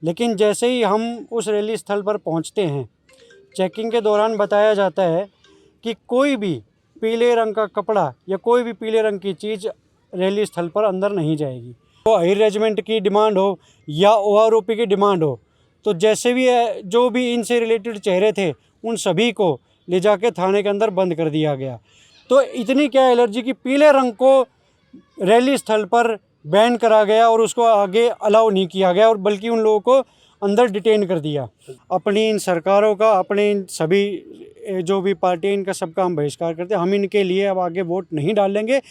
लेकिन जैसे ही हम उस रैली स्थल पर पहुंचते हैं, चेकिंग के दौरान बताया जाता है कि कोई भी पीले रंग का कपड़ा या कोई भी पीले रंग की चीज़ रैली स्थल पर अंदर नहीं जाएगी। तो अहिर रेजिमेंट की डिमांड हो या OROP की डिमांड हो, तो जैसे भी जो भी इनसे रिलेटेड चेहरे थे उन सभी को ले जाके थाने के अंदर बंद कर दिया गया। तो इतनी क्या एलर्जी कि पीले रंग को रैली स्थल पर बैन करा गया और उसको आगे अलाउ नहीं किया गया, और बल्कि उन लोगों को अंदर डिटेन कर दिया। अपनी इन सरकारों का, अपने इन सभी जो भी पार्टी इनका सबका हम बहिष्कार करते हैं। हम इनके लिए अब आगे वोट नहीं डालेंगे।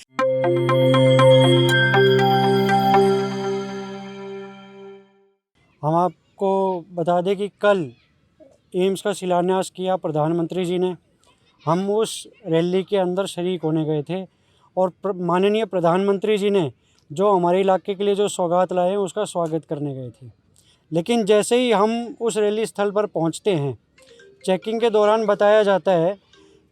हम आपको बता दें कि कल एम्स का शिलान्यास किया प्रधानमंत्री जी ने। हम उस रैली के अंदर शरीक होने गए थे और माननीय प्रधानमंत्री जी ने जो हमारे इलाके के लिए जो सौगात लाए हैं उसका स्वागत करने गए थे। लेकिन जैसे ही हम उस रैली स्थल पर पहुंचते हैं, चेकिंग के दौरान बताया जाता है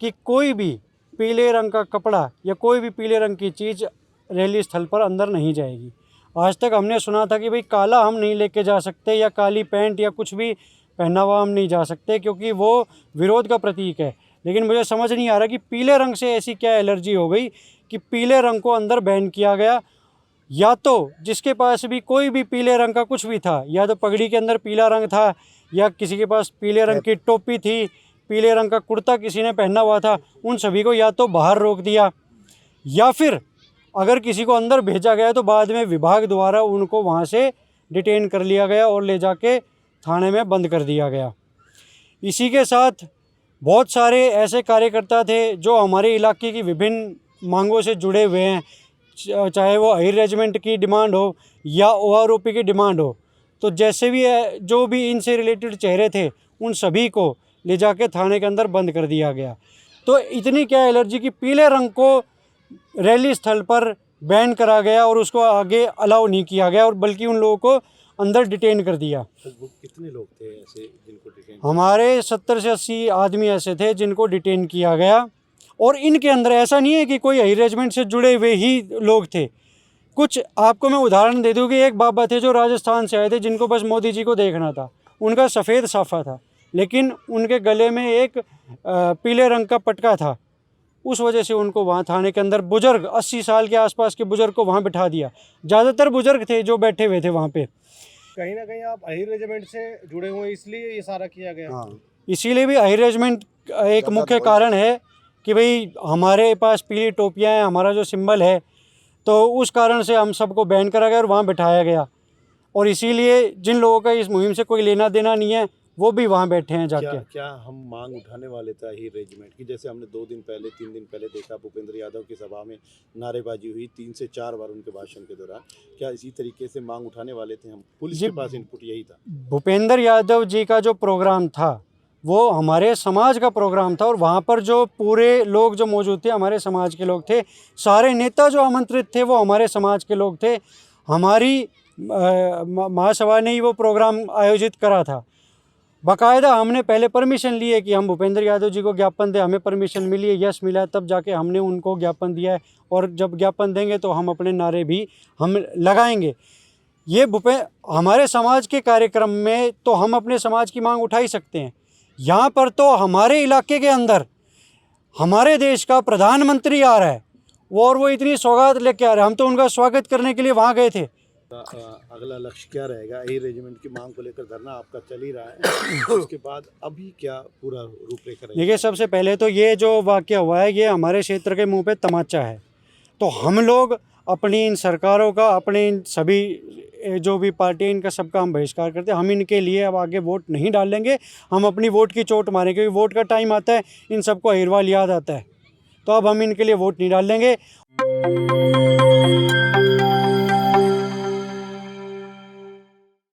कि कोई भी पीले रंग का कपड़ा या कोई भी पीले रंग की चीज़ रैली स्थल पर अंदर नहीं जाएगी। आज तक हमने सुना था कि भाई काला हम नहीं लेके जा सकते या काली पैंट या कुछ भी पहना हुआ हम नहीं जा सकते क्योंकि वो विरोध का प्रतीक है। लेकिन मुझे समझ नहीं आ रहा कि पीले रंग से ऐसी क्या एलर्जी हो गई कि पीले रंग को अंदर बैन किया गया। या तो जिसके पास भी कोई भी पीले रंग का कुछ भी था, या तो पगड़ी के अंदर पीला रंग था, या किसी के पास पीले रंग की टोपी थी, पीले रंग का कुर्ता किसी ने पहना हुआ था, उन सभी को या तो बाहर रोक दिया, या फिर अगर किसी को अंदर भेजा गया तो बाद में विभाग द्वारा उनको वहाँ से डिटेन कर लिया गया और ले जाके थाने में बंद कर दिया गया। इसी के साथ बहुत सारे ऐसे कार्यकर्ता थे जो हमारे इलाके की विभिन्न मांगों से जुड़े हुए हैं, चाहे वो अहिर रेजिमेंट की डिमांड हो या OROP की डिमांड हो। तो जैसे भी जो भी इनसे रिलेटेड चेहरे थे उन सभी को ले जाके थाने के अंदर बंद कर दिया गया। तो इतनी क्या एलर्जी कि पीले रंग को रैली स्थल पर बैन करा गया और उसको आगे अलाउ नहीं किया गया, और बल्कि उन लोगों को अंदर डिटेन कर दिया। कितने लोग थे ऐसे जिनको डिटेन? हमारे 70 से 80 आदमी ऐसे थे जिनको डिटेन किया गया। और इनके अंदर ऐसा नहीं है कि कोई अहिर रेजिमेंट से जुड़े हुए ही लोग थे। कुछ आपको मैं उदाहरण दे दूँ कि एक बाबा थे जो राजस्थान से आए थे, जिनको बस मोदी जी को देखना था। उनका सफ़ेद साफा था, लेकिन उनके गले में एक पीले रंग का पटका था। उस वजह से उनको वहाँ थाने के अंदर, बुजुर्ग 80 साल के आसपास के बुजुर्ग को वहाँ बिठा दिया। ज़्यादातर बुजुर्ग थे जो बैठे हुए थे वहाँ पे। कहीं ना कहीं आप अहिर रेजिमेंट से जुड़े हुए इसलिए ये सारा किया गया। हाँ, इसीलिए भी अहिर रेजिमेंट एक मुख्य कारण है कि भाई हमारे पास पीली टोपियाँ हैं, हमारा जो सिंबल है, तो उस कारण से हम सबको बैन करा गया और वहाँ बिठाया गया। और इसीलिए जिन लोगों का इस मुहिम से कोई लेना देना नहीं है वो भी वहाँ बैठे हैं जाके। क्या हम मांग उठाने वाले थे अहिर रेजिमेंट की? जैसे हमने 2 दिन पहले 3 दिन पहले देखा भूपेंद्र यादव की सभा में नारेबाजी हुई 3 से 4 बार उनके भाषण के दौरान। क्या इसी तरीके से मांग उठाने वाले थे हम? पुलिस के पास इनपुट यही था। भूपेंद्र यादव जी का जो प्रोग्राम था वो हमारे समाज का प्रोग्राम था, और वहाँ पर जो पूरे लोग जो मौजूद थे हमारे समाज के लोग थे। सारे नेता जो आमंत्रित थे वो हमारे समाज के लोग थे। हमारी महासभा ने ही वो प्रोग्राम आयोजित करा था। बाकायदा हमने पहले परमिशन ली है कि हम भूपेंद्र यादव जी को ज्ञापन दें। हमें परमिशन मिली है, यस मिला, तब जाके हमने उनको ज्ञापन दिया है। और जब ज्ञापन देंगे तो हम अपने नारे भी हम लगाएंगे। ये हमारे समाज के कार्यक्रम में तो हम अपने समाज की मांग उठा ही सकते हैं। यहाँ पर तो हमारे इलाके के अंदर हमारे देश का प्रधानमंत्री आ रहा है और वो इतनी सौगात लेके आ रहा है। हम तो उनका स्वागत करने के लिए वहाँ गए थे। अगला लक्ष्य क्या रहेगा? अहिर रेजिमेंट की मांग को लेकर धरना आपका चल ही रहा है, उसके बाद अभी क्या पूरा रूपरेखा रहेगा? देखिए, सबसे पहले तो ये जो वाक़या हुआ है ये हमारे क्षेत्र के मुंह पे तमाचा है। तो हम लोग अपनी इन सरकारों का, अपने इन सभी जो भी पार्टी इनका सबका हम बहिष्कार करते हैं। हम इनके लिए अब आगे वोट नहीं डालेंगे। हम अपनी वोट की चोट मारेंगे, क्योंकि वोट का टाइम आता है इन सबको अहिरवाल याद आता है। तो अब हम इनके लिए वोट नहीं डालेंगे।